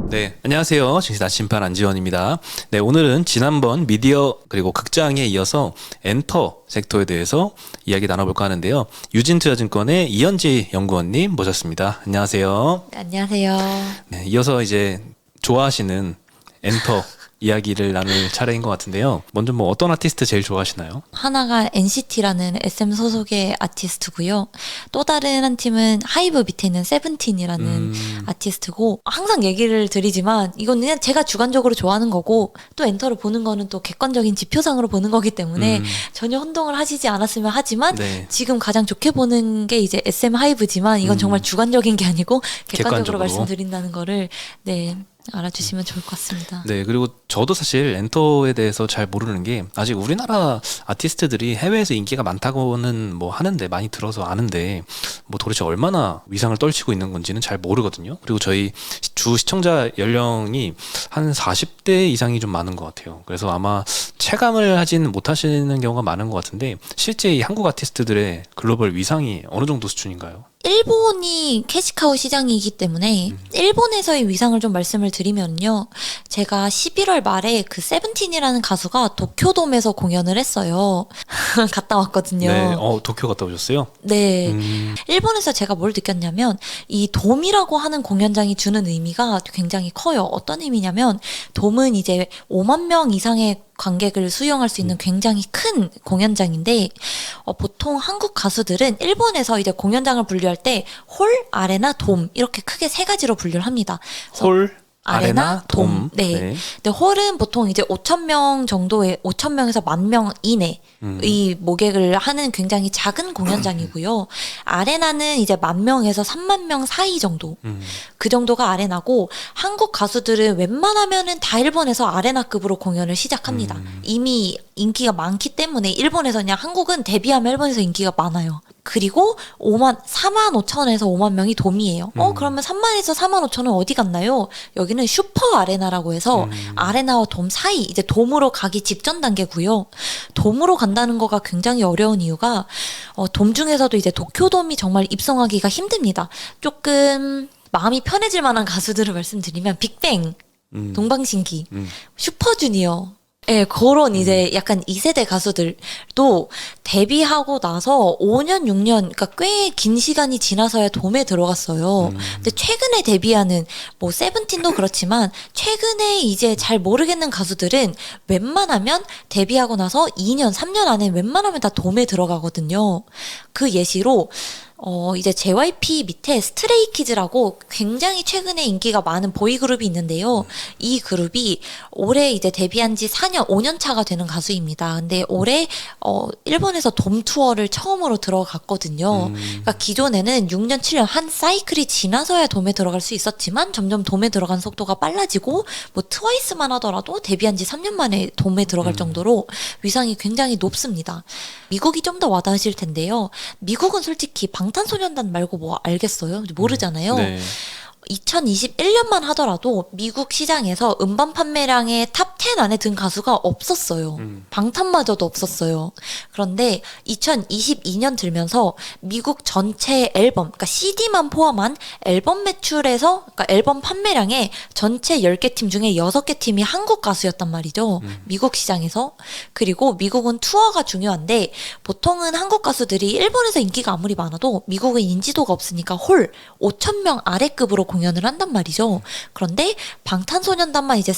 네, 안녕하세요. 증시 나침반 안지원입니다. 네, 오늘은 지난번 미디어 그리고 극장에 이어서 엔터 섹터에 대해서 이야기 나눠볼까 하는데요. 유진투자증권의 이현지 연구원님 모셨습니다. 안녕하세요. 네, 안녕하세요. 네, 이어서 이제 좋아하시는 엔터 이야기를 나눌 차례인 것 같은데요. 먼저 뭐 어떤 아티스트 제일 좋아하시나요? 하나가 NCT라는 SM 소속의 아티스트고요. 또 다른 한 팀은 하이브 밑에 있는 세븐틴이라는 아티스트고, 항상 얘기를 드리지만 이건 그냥 제가 주관적으로 좋아하는 거고, 또 엔터를 보는 거는 또 객관적인 지표상으로 보는 거기 때문에 전혀 혼동을 하시지 않았으면 하지만 네. 지금 가장 좋게 보는 게 이제 SM 하이브지만 이건 정말 주관적인 게 아니고 객관적으로 말씀드린다는 거를 알아주시면 좋을 것 같습니다. 네, 그리고 저도 사실 엔터에 대해서 잘 모르는 게, 아직 우리나라 아티스트들이 해외에서 인기가 많다고는 뭐 하는데, 많이 들어서 아는데 뭐 도대체 얼마나 위상을 떨치고 있는 건지는 잘 모르거든요. 그리고 저희 주 시청자 연령이 한 40대 이상이 좀 많은 것 같아요. 그래서 아마 체감을 하진 못하시는 경우가 많은 것 같은데, 실제 이 한국 아티스트들의 글로벌 위상이 어느 정도 수준인가요? 일본이 캐시카우 시장이기 때문에 일본에서의 위상을 좀 말씀을 드리면요. 제가 11월 말에 그 세븐틴이라는 가수가 도쿄돔에서 공연을 했어요. 갔다 왔거든요. 네, 도쿄 갔다 오셨어요? 네. 일본에서 제가 뭘 느꼈냐면 이 돔이라고 하는 공연장이 주는 의미가 굉장히 커요. 어떤 의미냐면 돔은 이제 5만 명 이상의 관객을 수용할 수 있는 굉장히 큰 공연장인데, 보통 한국 가수들은 일본에서 이제 공연장을 분류할 때 홀, 아레나, 돔 이렇게 크게 세 가지로 분류를 합니다. 홀, 아레나, 돔. 네. 근데 홀은 보통 이제 5,000명 정도의 5,000명에서 10,000명 이내 이 모객을 하는 굉장히 작은 공연장이고요. 아레나는 이제 10,000명에서 30,000명 사이 정도. 그 정도가 아레나고, 한국 가수들은 웬만하면은 다 일본에서 아레나급으로 공연을 시작합니다. 이미 인기가 많기 때문에 일본에서, 그냥 한국은 데뷔하면 일본에서 인기가 많아요. 그리고 45,000에서 5만 명이 돔이에요. 그러면 3만에서 45,000은 어디 갔나요? 여기는 슈퍼 아레나라고 해서 아레나와 돔 사이, 이제 돔으로 가기 직전 단계고요. 돔으로 간다는 거가 굉장히 어려운 이유가, 돔 중에서도 이제 도쿄돔이 정말 입성하기가 힘듭니다. 조금 마음이 편해질 만한 가수들을 말씀드리면 빅뱅, 동방신기, 슈퍼주니어, 예, 그런 이제 약간 2세대 가수들도 데뷔하고 나서 5년, 6년, 그러니까 꽤 긴 시간이 지나서야 돔에 들어갔어요. 근데 최근에 데뷔하는 뭐 세븐틴도 그렇지만 최근에 이제 잘 모르겠는 가수들은 웬만하면 데뷔하고 나서 2년, 3년 안에 웬만하면 다 돔에 들어가거든요. 그 예시로 이제 JYP 밑에 스트레이키즈라고 굉장히 최근에 인기가 많은 보이그룹이 있는데요. 이 그룹이 올해 이제 데뷔한 지 4년, 5년 차가 되는 가수입니다. 근데 올해 일본에서 돔 투어를 처음으로 들어갔거든요. 그러니까 기존에는 6년, 7년 한 사이클이 지나서야 돔에 들어갈 수 있었지만 점점 돔에 들어간 속도가 빨라지고, 뭐 트와이스만 하더라도 데뷔한 지 3년 만에 돔에 들어갈 정도로 위상이 굉장히 높습니다. 미국이 좀 더 와닿으실 텐데요. 미국은 솔직히 방탄소년단 말고 뭐 알겠어요? 모르잖아요. 네. 2021년만 하더라도 미국 시장에서 음반 판매량의 탑 10 안에 든 가수가 없었어요. 방탄마저도 없었어요. 그런데 2022년 들면서 미국 전체 앨범, 그러니까 CD만 포함한 앨범 매출에서, 그러니까 앨범 판매량의 전체 10개 팀 중에 6개 팀이 한국 가수였단 말이죠. 미국 시장에서. 그리고 미국은 투어가 중요한데, 보통은 한국 가수들이 일본에서 인기가 아무리 많아도 미국은 인지도가 없으니까 홀 5,000명 아래급으로 공연을 한단 말이죠. 그런데 방탄소년단만 이제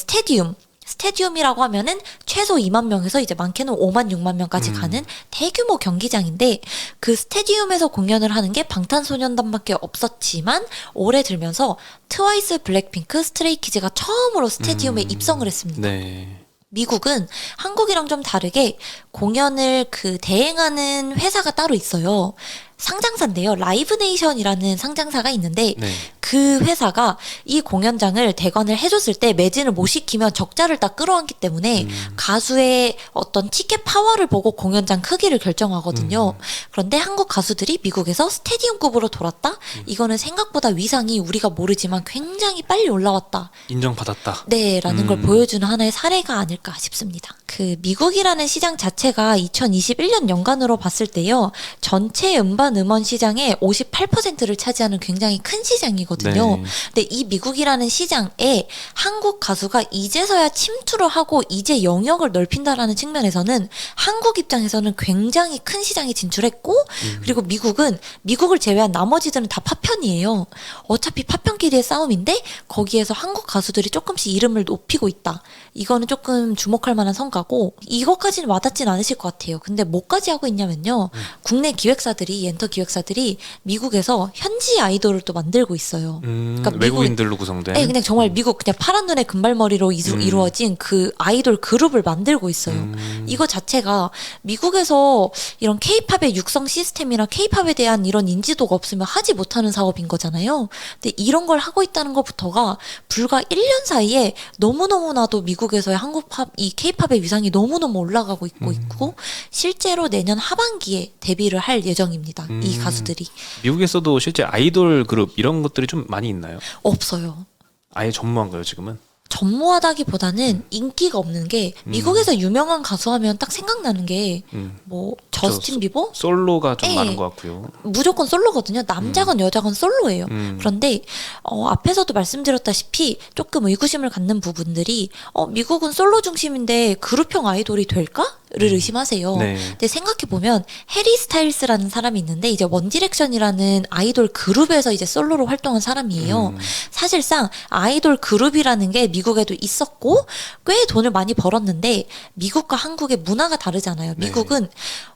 스테디움이라고 하면은 최소 2만 명에서 이제 많게는 5만, 6만 명까지 가는 대규모 경기장인데, 그 스테디움에서 공연을 하는 게 방탄소년단밖에 없었지만 올해 들면서 트와이스, 블랙핑크, 스트레이키즈가 처음으로 스테디움에 입성을 했습니다. 네. 미국은 한국이랑 좀 다르게 공연을 대행하는 회사가 따로 있어요. 상장사인데요. 라이브네이션이라는 상장사가 있는데, 네. 그 회사가 이 공연장을 대관을 해줬을 때 매진을 못 시키면 적자를 다 끌어안기 때문에 가수의 어떤 티켓 파워를 보고 공연장 크기를 결정하거든요. 그런데 한국 가수들이 미국에서 스테디움급으로 돌았다? 이거는 생각보다 위상이 우리가 모르지만 굉장히 빨리 올라왔다. 인정받았다. 네, 라는 걸 보여주는 하나의 사례가 아닐까 싶습니다. 그 미국이라는 시장 자체가 2021년 연간으로 봤을 때요, 전체 음반 음원 시장의 58%를 차지하는 굉장히 큰 시장이거든요. 거거든요. 네. 근데 이 미국이라는 시장에 한국 가수가 이제서야 침투를 하고 이제 영역을 넓힌다라는 측면에서는 한국 입장에서는 굉장히 큰 시장에 진출했고 그리고 미국을 제외한 나머지들은 다 파편이에요. 어차피 파편끼리의 싸움인데 거기에서 한국 가수들이 조금씩 이름을 높이고 있다. 이거는 조금 주목할 만한 성과고 이것까지는 와닿진 않으실 것 같아요. 근데 뭐까지 하고 있냐면요. 국내 기획사들이 엔터 기획사들이 미국에서 현지 아이돌을 또 만들고 있어요. 그러니까 외국인들로 구성된. 네, 그냥 정말 미국 그냥 파란 눈에 금발머리로 이루어진 그 아이돌 그룹을 만들고 있어요. 이거 자체가 미국에서 이런 케이팝의 육성 시스템이나 케이팝에 대한 이런 인지도가 없으면 하지 못하는 사업인 거잖아요. 근데 이런 걸 하고 있다는 것부터가 불과 1년 사이에 너무너무나도 미국에서의 한국팝, 이 케이팝의 위상이 너무너무 올라가고 있고 실제로 내년 하반기에 데뷔를 할 예정입니다. 이 가수들이. 미국에서도 실제 아이돌 그룹 이런 것들이 좀 많이 있나요? 없어요. 아예 전무한가요, 지금은? 전무하다기보다는 인기가 없는 게 미국에서 유명한 가수 하면 딱 생각나는 게 뭐 저스틴 비버? 솔로가 좀 네. 많은 것 같고요. 무조건 솔로거든요. 남자건 여자건 솔로예요. 그런데 앞에서도 말씀드렸다시피 조금 의구심을 갖는 부분들이 미국은 솔로 중심인데 그룹형 아이돌이 될까? 를 의심하세요. 네. 근데 생각해보면 해리 스타일스라는 사람이 있는데 이제 원디렉션이라는 아이돌 그룹에서 이제 솔로로 활동한 사람이에요. 사실상 아이돌 그룹이라는 게 미국에도 있었고 꽤 돈을 많이 벌었는데 미국과 한국의 문화가 다르잖아요. 미국은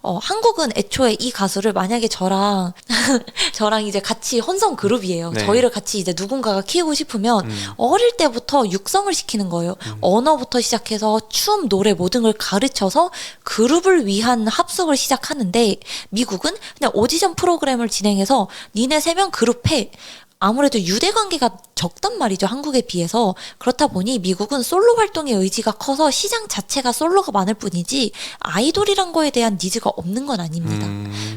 한국은 애초에 이 가수를 만약에 저랑 이제 같이 혼성 그룹이에요. 네. 저희를 같이 이제 누군가가 키우고 싶으면 어릴 때부터 육성을 시키는 거예요. 언어부터 시작해서 춤, 노래 모든 걸 가르쳐서 그룹을 위한 합숙을 시작하는데 미국은 그냥 오디션 프로그램을 진행해서 니네 3명 그룹해. 아무래도 유대 관계가 적단 말이죠. 한국에 비해서. 그렇다 보니 미국은 솔로 활동의 의지가 커서 시장 자체가 솔로가 많을 뿐이지 아이돌이란 거에 대한 니즈가 없는 건 아닙니다.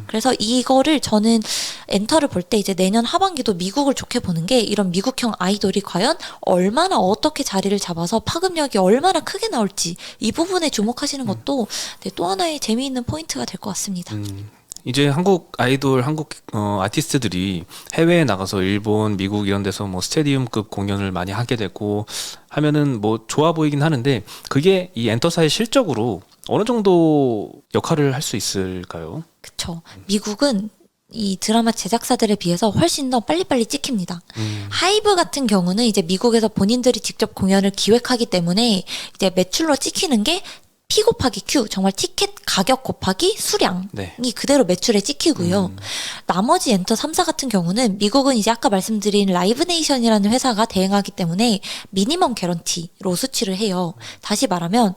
그래서 이거를 저는 엔터를 볼 때 이제 내년 하반기도 미국을 좋게 보는 게 이런 미국형 아이돌이 과연 얼마나 어떻게 자리를 잡아서 파급력이 얼마나 크게 나올지 이 부분에 주목하시는 것도 또 하나의 재미있는 포인트가 될 것 같습니다. 이제 한국 아이돌, 한국 아티스트들이 해외에 나가서 일본, 미국 이런 데서 뭐 스테디움급 공연을 많이 하게 되고 하면은 뭐 좋아 보이긴 하는데 그게 이 엔터사의 실적으로 어느 정도 역할을 할 수 있을까요? 그쵸. 미국은 이 드라마 제작사들에 비해서 훨씬 더 빨리빨리 찍힙니다. 하이브 같은 경우는 이제 미국에서 본인들이 직접 공연을 기획하기 때문에 이제 매출로 찍히는 게 P 곱하기 Q, 정말 티켓 가격 곱하기 수량이 네. 그대로 매출에 찍히고요. 나머지 엔터 3사 같은 경우는 미국은 이제 아까 말씀드린 라이브 네이션이라는 회사가 대행하기 때문에 미니멈 개런티로 수치를 해요. 다시 말하면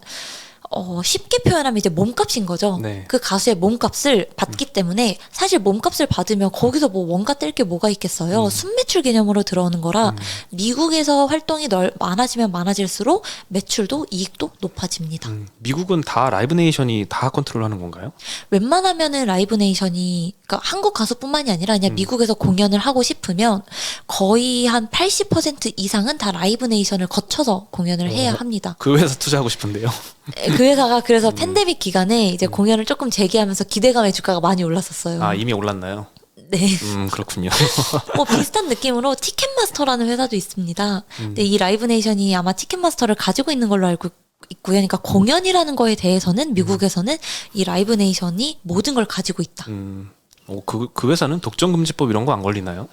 쉽게 표현하면 이제 몸값인 거죠. 네. 그 가수의 몸값을 받기 때문에 사실 몸값을 받으면 거기서 뭐 원가 뗄 게 뭐가 있겠어요. 순매출 개념으로 들어오는 거라 미국에서 활동이 많아지면 많아질수록 매출도 이익도 높아집니다. 미국은 다 라이브 네이션이 다 컨트롤하는 건가요? 웬만하면은 라이브 네이션이 그러니까 한국 가수뿐만이 아니라 그냥 미국에서 공연을 하고 싶으면 거의 한 80% 이상은 다 라이브 네이션을 거쳐서 공연을 해야 합니다. 그 회사 투자하고 싶은데요. 그 회사가 그래서 팬데믹 기간에 이제 공연을 조금 재개하면서 기대감의 주가가 많이 올랐었어요. 아, 이미 올랐나요? 네. 그렇군요. 뭐 비슷한 느낌으로 티켓마스터라는 회사도 있습니다. 근데 이 라이브 네이션이 아마 티켓마스터를 가지고 있는 걸로 알고 있고요. 그러니까 공연이라는 거에 대해서는 미국에서는 이 라이브 네이션이 모든 걸 가지고 있다. 그 회사는 독점금지법 이런 거 안 걸리나요?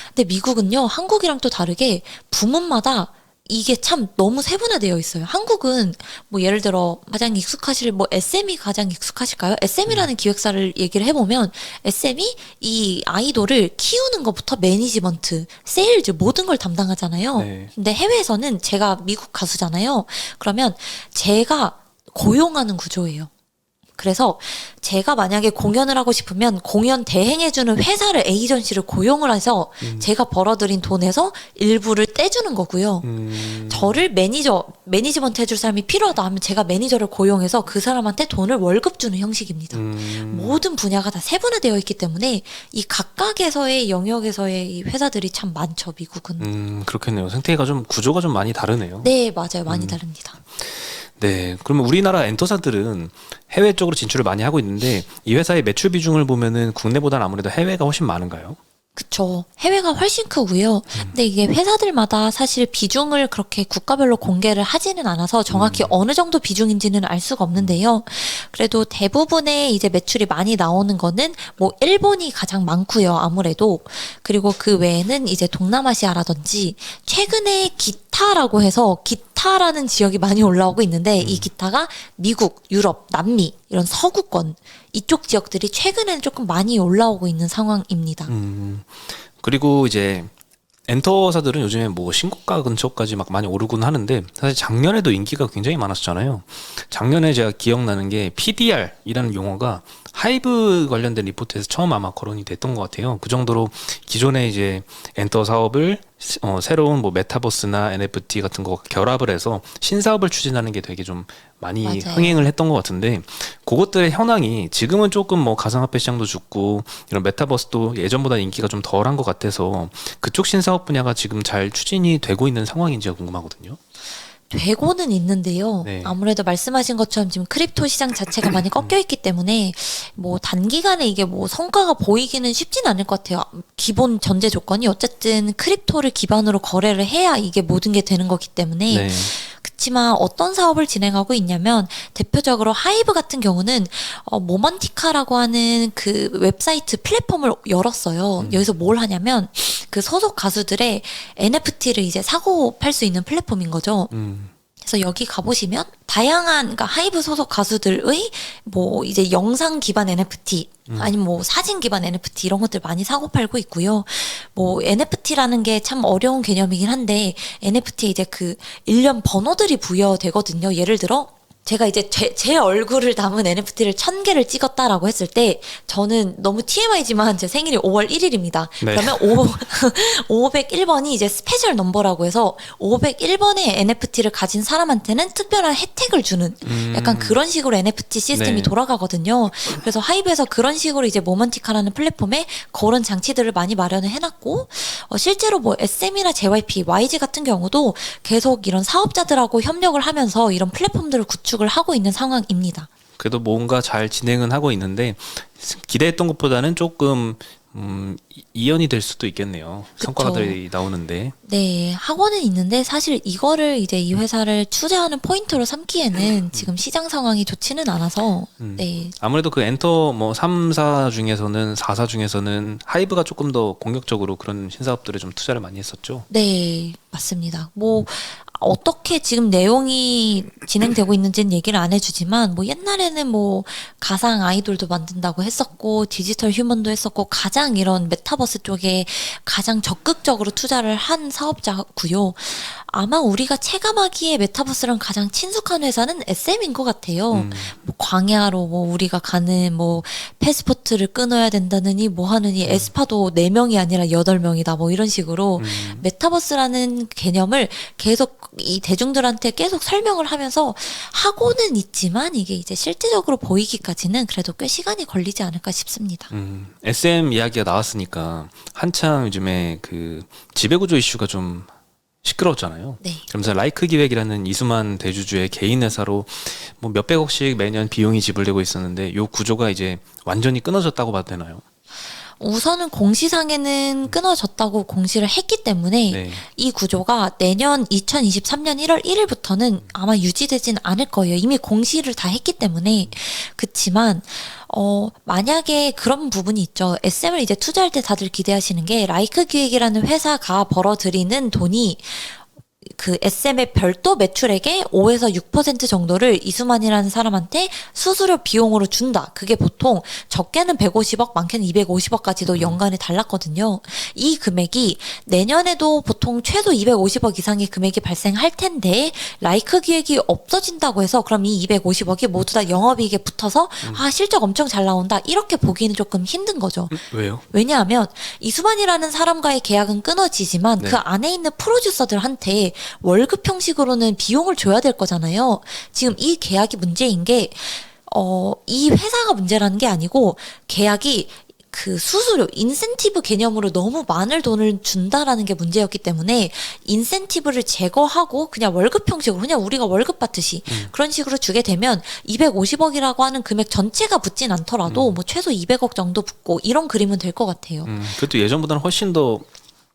근데 미국은요, 한국이랑 또 다르게 부문마다 이게 참 너무 세분화되어 있어요. 한국은 뭐 예를 들어 가장 익숙하실 뭐 SM이 가장 익숙하실까요? SM이라는 기획사를 얘기를 해보면 SM이 이 아이돌을 키우는 것부터 매니지먼트, 세일즈 모든 걸 담당하잖아요. 네. 근데 해외에서는 제가 미국 가수잖아요. 그러면 제가 고용하는 구조예요. 그래서 제가 만약에 공연을 하고 싶으면 공연 대행해주는 회사를 에이전시를 고용을 해서 제가 벌어들인 돈에서 일부를 떼주는 거고요. 저를 매니지먼트 해줄 사람이 필요하다 하면 제가 매니저를 고용해서 그 사람한테 돈을 월급 주는 형식입니다. 모든 분야가 다 세분화되어 있기 때문에 이 각각에서의 영역에서의 이 회사들이 참 많죠, 미국은. 그렇겠네요. 생태계가 좀 구조가 좀 많이 다르네요. 네, 맞아요. 많이 다릅니다. 네, 그러면 우리나라 엔터사들은 해외 쪽으로 진출을 많이 하고 있는데 이 회사의 매출 비중을 보면은 국내보다는 아무래도 해외가 훨씬 많은가요? 그쵸. 해외가 훨씬 크고요. 근데 이게 회사들마다 사실 비중을 그렇게 국가별로 공개를 하지는 않아서 정확히 어느 정도 비중인지는 알 수가 없는데요. 그래도 대부분의 이제 매출이 많이 나오는 거는 뭐 일본이 가장 많고요. 아무래도. 그리고 그 외에는 이제 동남아시아라든지 최근에 기타라고 해서 기타라는 지역이 많이 올라오고 있는데 이 기타가 미국, 유럽, 남미 이런 서구권 이쪽 지역들이 최근에는 조금 많이 올라오고 있는 상황입니다. 그리고 이제 엔터사들은 요즘에 뭐 신고가 근처까지 막 많이 오르곤 하는데 사실 작년에도 인기가 굉장히 많았잖아요. 작년에 제가 기억나는 게 PDR이라는 용어가 하이브 관련된 리포트에서 처음 아마 거론이 됐던 것 같아요. 그 정도로 기존의 이제 엔터 사업을 새로운 뭐 메타버스나 NFT 같은 거 결합을 해서 신사업을 추진하는 게 되게 좀 많이 맞아요. 흥행을 했던 것 같은데 그것들의 현황이 지금은 조금 뭐 가상화폐 시장도 죽고 이런 메타버스도 예전보다 인기가 좀 덜한 것 같아서 그쪽 신사업 분야가 지금 잘 추진이 되고 있는 상황인지가 궁금하거든요. 되고는 있는데요. 네. 아무래도 말씀하신 것처럼 지금 크립토 시장 자체가 많이 꺾여 있기 때문에 뭐 단기간에 이게 뭐 성과가 보이기는 쉽진 않을 것 같아요. 기본 전제 조건이 어쨌든 크립토를 기반으로 거래를 해야 이게 모든 게 되는 거기 때문에 네. 그렇지만 어떤 사업을 진행하고 있냐면 대표적으로 하이브 같은 경우는 모먼티카라고 하는 그 웹사이트 플랫폼을 열었어요. 여기서 뭘 하냐면 그 소속 가수들의 NFT를 이제 사고 팔 수 있는 플랫폼인 거죠. 그래서 여기 가보시면 다양한 그러니까 하이브 소속 가수들의 뭐 이제 영상 기반 NFT 아니면 뭐 사진 기반 NFT 이런 것들 많이 사고 팔고 있고요. 뭐 NFT라는 게 참 어려운 개념이긴 한데 NFT에 이제 그 일련 번호들이 부여되거든요. 예를 들어 제가 이제 제 얼굴을 담은 NFT를 1000개를 찍었다라고 했을 때 저는 너무 TMI지만 제 생일이 5월 1일입니다. 네. 그러면 501번이 이제 스페셜 넘버라고 해서 501번의 NFT를 가진 사람한테는 특별한 혜택을 주는 약간 그런 식으로 NFT 시스템이 네. 돌아가거든요. 그래서 하이브에서 그런 식으로 이제 모먼티카라는 플랫폼에 그런 장치들을 많이 마련을 해놨고 실제로 뭐 SM이나 JYP, YG 같은 경우도 계속 이런 사업자들하고 협력을 하면서 이런 플랫폼들을 구축을 하고 있는 상황입니다. 그래도 뭔가 잘 진행은 하고 있는데 기대했던 것보다는 조금 이연이 될 수도 있겠네요. 그쵸. 성과들이 나오는데. 네, 하고는 있는데 사실 이거를 이제 이 회사를 투자하는 포인트로 삼기에는 지금 시장 상황이 좋지는 않아서 네. 아무래도 그 엔터 뭐 3사 중에서는 4사 중에서는 하이브가 조금 더 공격적으로 그런 신사업들에 좀 투자를 많이 했었죠. 네, 맞습니다. 뭐 어떻게 지금 내용이 진행되고 있는지는 얘기를 안 해주지만 뭐 옛날에는 뭐 가상 아이돌도 만든다고 했었고 디지털 휴먼도 했었고 가장 이런 메타버스 쪽에 가장 적극적으로 투자를 한 사업자고요. 아마 우리가 체감하기에 메타버스랑 가장 친숙한 회사는 SM인 것 같아요. 뭐 광야로 뭐 우리가 가는 뭐 패스포트를 끊어야 된다느니 뭐 하느니 에스파도 4명이 아니라 8명이다 뭐 이런 식으로 메타버스라는 개념을 계속 이 대중들한테 계속 설명을 하면서 하고는 있지만 이게 이제 실제적으로 보이기까지는 그래도 꽤 시간이 걸리지 않을까 싶습니다. SM 이야기가 나왔으니까 한창 요즘에 그 지배구조 이슈가 좀 시끄러웠잖아요. 네. 그러면서 라이크 기획이라는 이수만 대주주의 개인 회사로 뭐 몇백억씩 매년 비용이 지불되고 있었는데 요 구조가 이제 완전히 끊어졌다고 봐도 되나요? 우선은 공시상에는 끊어졌다고 공시를 했기 때문에 네. 이 구조가 내년 2023년 1월 1일부터는 아마 유지되진 않을 거예요. 이미 공시를 다 했기 때문에. 그치만 만약에 그런 부분이 있죠. SM을 이제 투자할 때 다들 기대하시는 게 라이크 기획이라는 회사가 벌어들이는 돈이 그 SM의 별도 매출액의 5에서 6% 정도를 이수만이라는 사람한테 수수료 비용으로 준다. 그게 보통 적게는 150억, 많게는 250억까지도 연간에 달랐거든요. 이 금액이 내년에도 보통 최소 250억 이상의 금액이 발생할 텐데 라이크 기획이 없어진다고 해서 그럼 이 250억이 모두 다 영업이익에 붙어서 실적 엄청 잘 나온다. 이렇게 보기는 조금 힘든 거죠. 왜요? 왜냐하면 이수만이라는 사람과의 계약은 끊어지지만 네. 그 안에 있는 프로듀서들한테 월급 형식으로는 비용을 줘야 될 거잖아요. 지금 이 계약이 문제인 게 이 회사가 문제라는 게 아니고 계약이 그 수수료, 인센티브 개념으로 너무 많은 돈을 준다라는 게 문제였기 때문에 인센티브를 제거하고 그냥 월급 형식으로 그냥 우리가 월급 받듯이 그런 식으로 주게 되면 250억이라고 하는 금액 전체가 붙진 않더라도 뭐 최소 200억 정도 붙고 이런 그림은 될 것 같아요. 그것도 예전보다는 훨씬 더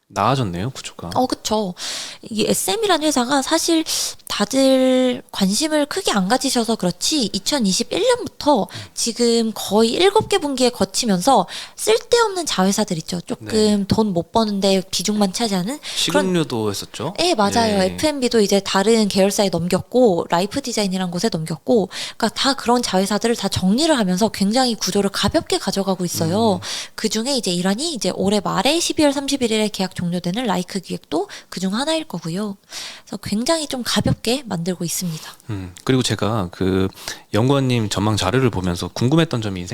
나아졌네요, 구조가. 그쵸. 이 SM이라는 회사가 사실 다들 관심을 크게 안 가지셔서 그렇지 2021년부터 지금 거의 7개 분기에 거치면서 쓸데없는 자회사들 있죠. 조금 돈 못 버는데 비중만 차지하는 식음료도 했었죠. 네, 맞아요. 네. F&B도 이제 다른 계열사에 넘겼고 라이프 디자인이라는 곳에 넘겼고 그러니까 다 그런 자회사들을 다 정리를 하면서 굉장히 구조를 가볍게 가져가고 있어요. 그중에 이제 일환이 이제 올해 말에 12월 31일에 계약 종료되는 라이크 기획도 그중 하나일 거고요. 그래서 굉장히 좀 가볍게 만들고 있습니다. 그리고 제가 그 연구원님 전망 자료를 보면서 궁금했던 점이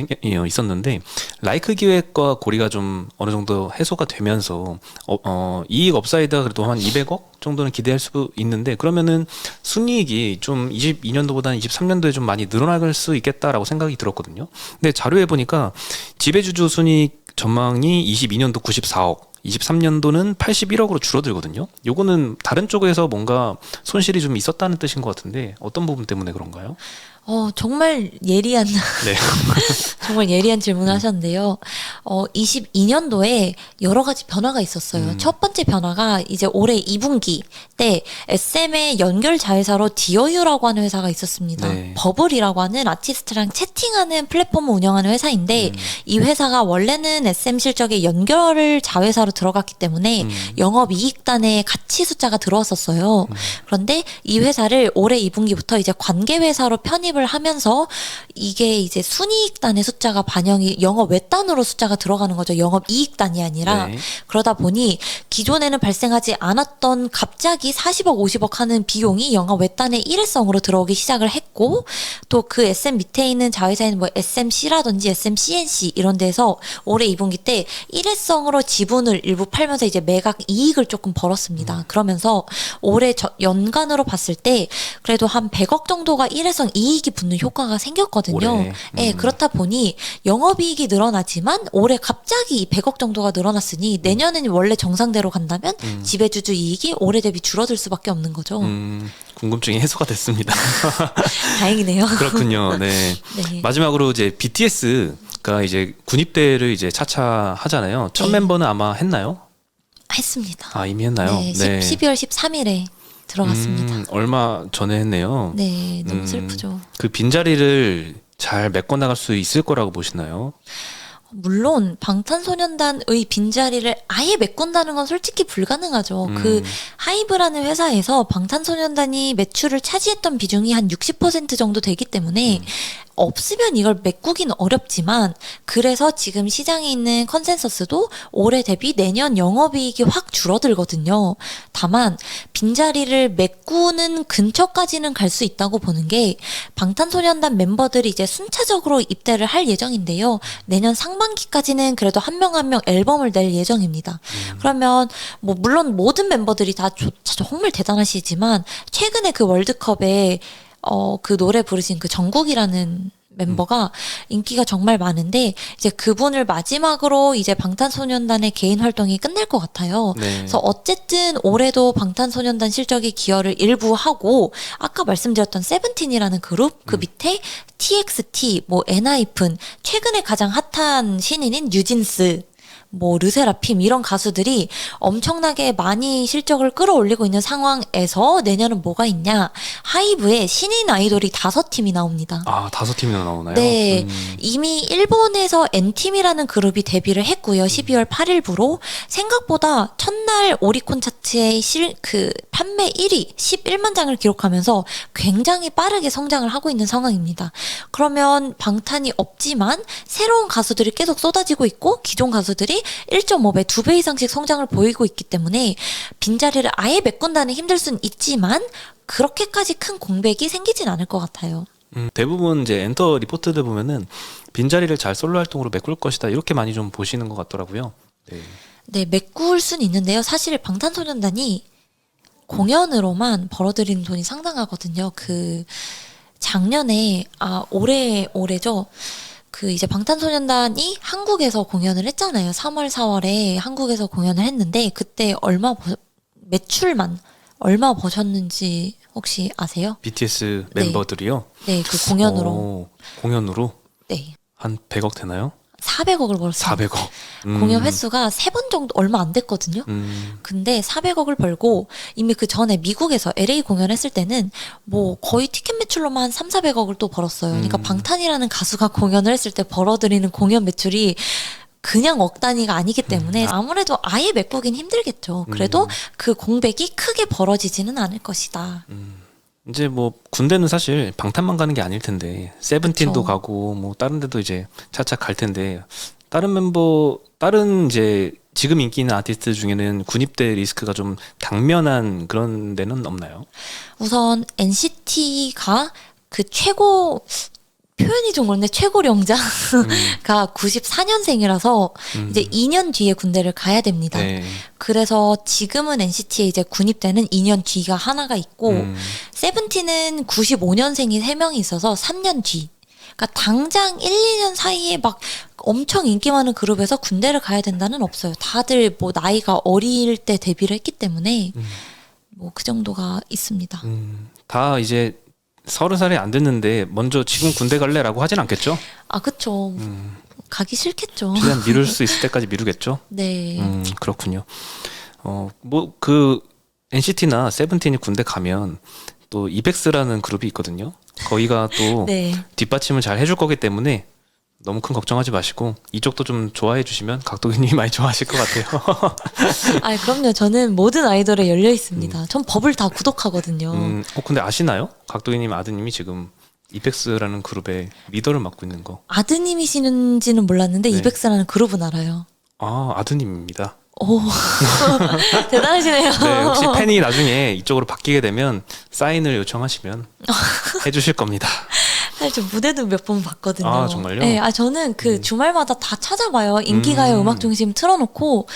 있었는데 라이크 기획과 고리가 좀 어느 정도 해소가 되면서 이익 업사이드가 그래도 한 200억 정도는 기대할 수 있는데 그러면은 순이익이 좀 22년도보다는 23년도에 좀 많이 늘어날 수 있겠다라고 생각이 들었거든요. 근데 자료에 보니까 지배주주 순이익 전망이 22년도 94억 23년도는 81억으로 줄어들거든요. 요거는 다른 쪽에서 뭔가 손실이 좀 있었다는 뜻인 것 같은데 어떤 부분 때문에 그런가요? 정말 예리한 네. 정말 예리한 질문을 하셨는데요. 22년도에 여러 가지 변화가 있었어요. 첫 번째 변화가 이제 올해 2분기 때 SM의 연결 자회사로 디어유라고 하는 회사가 있었습니다. 네. 버블이라고 하는 아티스트랑 채팅하는 플랫폼을 운영하는 회사인데 이 회사가 원래는 SM 실적의 연결을 자회사로 들어갔기 때문에 영업이익단에 가치 숫자가 들어왔었어요. 그런데 이 회사를 올해 2분기부터 이제 관계회사로 편입을 하면서 이게 이제 순이익단의 숫자가 반영이 영업 외단으로 숫자가 들어가는 거죠. 영업이익단이 아니라. 네. 그러다 보니 기존에는 발생하지 않았던 갑자기 40억, 50억 하는 비용이 영업 외단의 일회성으로 들어오기 시작을 했고 또 그 SM 밑에 있는 자회사인 뭐 SMC라든지 SMCNC 이런 데서 올해 2분기 때 일회성으로 지분을 일부 팔면서 이제 매각 이익을 조금 벌었습니다. 그러면서 올해 연간으로 봤을 때 그래도 한 100억 정도가 일회성 이익이 붙는 효과가 생겼거든요. 올해. 네, 그렇다 보니 영업이익이 늘어나지만 올해 갑자기 100억 정도가 늘어났으니 내년에는 원래 정상대로 간다면 지배주주 이익이 올해 대비 줄어들 수밖에 없는 거죠. 궁금증이 해소가 됐습니다. 다행이네요. 그렇군요. 네. 네. 마지막으로 이제 BTS가 이제 군입대를 이제 차차 하잖아요. 첫 네. 멤버는 아마 했나요? 했습니다. 아, 이미 했나요? 네, 12월 13일에 들어갔습니다. 얼마 전에 했네요. 네, 너무 슬프죠. 그 빈자리를 잘 메꿔 나갈 수 있을 거라고 보시나요? 물론 방탄소년단의 빈자리를 아예 메꾼다는 건 솔직히 불가능하죠. 그 하이브라는 회사에서 방탄소년단이 매출을 차지했던 비중이 한 60% 정도 되기 때문에 없으면 이걸 메꾸기는 어렵지만 그래서 지금 시장에 있는 컨센서스도 올해 대비 내년 영업이익이 확 줄어들거든요. 다만 빈자리를 메꾸는 근처까지는 갈 수 있다고 보는 게 방탄소년단 멤버들이 이제 순차적으로 입대를 할 예정인데요. 내년 상반기까지는 그래도 한 명 한 명 앨범을 낼 예정입니다. 그러면 뭐 물론 모든 멤버들이 다 정말 대단하시지만 최근에 그 월드컵에 그 노래 부르신 그 정국이라는 멤버가 인기가 정말 많은데 이제 그분을 마지막으로 이제 방탄소년단의 개인 활동이 끝날 것 같아요. 네. 그래서 어쨌든 올해도 방탄소년단 실적이 기여를 일부 하고 아까 말씀드렸던 세븐틴이라는 그룹 그 밑에 TXT, 뭐 엔하이픈, 최근에 가장 핫한 신인인 뉴진스 뭐 르세라핌 이런 가수들이 엄청나게 많이 실적을 끌어올리고 있는 상황에서 내년은 뭐가 있냐? 하이브에 신인 아이돌이 5팀이 나옵니다. 아, 5팀이나 나오나요? 네. 이미 일본에서 N팀이라는 그룹이 데뷔를 했고요. 12월 8일부로 생각보다 첫날 오리콘 차트의 그 판매 1위 11만 장을 기록하면서 굉장히 빠르게 성장을 하고 있는 상황입니다. 그러면 방탄이 없지만 새로운 가수들이 계속 쏟아지고 있고 기존 가수들이 1.5배, 2배 이상씩 성장을 보이고 있기 때문에 빈자리를 아예 메꾼다는 힘들 수는 있지만 그렇게까지 큰 공백이 생기진 않을 것 같아요. 대부분 이제 엔터 리포트들 보면은 빈자리를 잘 솔로 활동으로 메꿀 것이다 이렇게 많이 좀 보시는 것 같더라고요. 네. 네, 메꿀 수는 있는데요. 사실 방탄소년단이 공연으로만 벌어들이는 돈이 상당하거든요. 그 작년에 올해죠. 그 이제 방탄소년단이 한국에서 공연을 했잖아요. 3월, 4월에 한국에서 공연을 했는데 그때 매출만 얼마 버셨는지 혹시 아세요? BTS 네. 멤버들이요? 네, 그 공연으로. 공연으로 네. 한 100억 되나요? 400억을 벌었어요. 400억. 공연 횟수가 3번 정도 얼마 안 됐거든요. 근데 400억을 벌고 이미 그 전에 미국에서 LA 공연했을 때는 뭐 거의 티켓 매출로만 3, 400억을 또 벌었어요. 그러니까 방탄이라는 가수가 공연을 했을 때 벌어들이는 공연 매출이 그냥 억 단위가 아니기 때문에 아무래도 아예 메꾸긴 힘들겠죠. 그래도 그 공백이 크게 벌어지지는 않을 것이다. 이제 뭐 군대는 사실 방탄만 가는 게 아닐 텐데 세븐틴도 그쵸. 가고 뭐 다른 데도 이제 차차 갈 텐데 다른 이제 지금 인기 있는 아티스트 중에는 군입대 리스크가 좀 당면한 그런 데는 없나요? 우선 NCT가 그 최고 표현이 좀 그런데 최고령자가 94년생이라서 이제 2년 뒤에 군대를 가야 됩니다. 네. 그래서 지금은 NCT에 이제 군입대는 2년 뒤가 하나가 있고 세븐틴은 95년생이 3명이 있어서 3년 뒤. 그러니까 당장 1, 2년 사이에 막 엄청 인기 많은 그룹에서 군대를 가야 된다는 없어요. 다들 뭐 나이가 어릴 때 데뷔를 했기 때문에 뭐 그 정도가 있습니다. 다 이제 30살이 안 됐는데 먼저 지금 군대 갈래라고 하진 않겠죠? 아, 그쵸. 가기 싫겠죠. 최대한 미룰 수 있을 때까지 미루겠죠? 네. 그렇군요. 뭐 그 NCT나 세븐틴이 군대 가면 또 이백스라는 그룹이 있거든요. 거기가 또 네. 뒷받침을 잘 해줄 거기 때문에 너무 큰 걱정하지 마시고 이쪽도 좀 좋아해 주시면 각도기님이 많이 좋아하실 것 같아요. 아, 그럼요. 저는 모든 아이돌에 열려 있습니다. 전 버블 다 구독하거든요. 근데 아시나요? 각도기님 아드님이 지금 이펙스라는 그룹의 리더를 맡고 있는 거. 아드님이시는지는 몰랐는데 네. 이백스라는 그룹은 알아요. 아, 아드님입니다. 오, 대단하시네요. 네, 혹시 팬이 나중에 이쪽으로 바뀌게 되면 사인을 요청하시면 해주실 겁니다. 사실 저 무대도 몇 번 봤거든요. 아, 정말요? 네, 저는 그 주말마다 다 찾아봐요. 인기가요 음악 중심 틀어놓고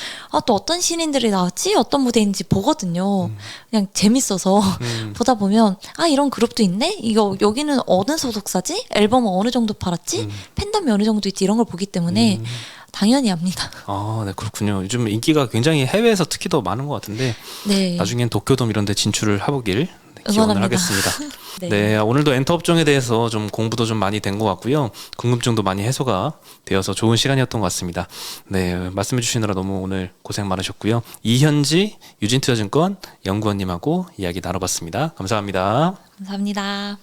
또 어떤 신인들이 나왔지, 어떤 무대인지 보거든요. 그냥 재밌어서 보다 보면 이런 그룹도 있네. 이거 여기는 어느 소속사지? 앨범은 어느 정도 팔았지? 팬덤이 어느 정도 있지? 이런 걸 보기 때문에 당연히 압니다. 아, 네, 그렇군요. 요즘 인기가 굉장히 해외에서 특히 더 많은 것 같은데 네, 나중엔 도쿄돔 이런 데 진출을 해보길 기원을 응원합니다. 하겠습니다. 네. 네, 오늘도 엔터 업종에 대해서 좀 공부도 좀 많이 된 것 같고요. 궁금증도 많이 해소가 되어서 좋은 시간이었던 것 같습니다. 네, 말씀해 주시느라 너무 오늘 고생 많으셨고요. 이현지 유진투자증권 연구원님하고 이야기 나눠봤습니다. 감사합니다. 감사합니다.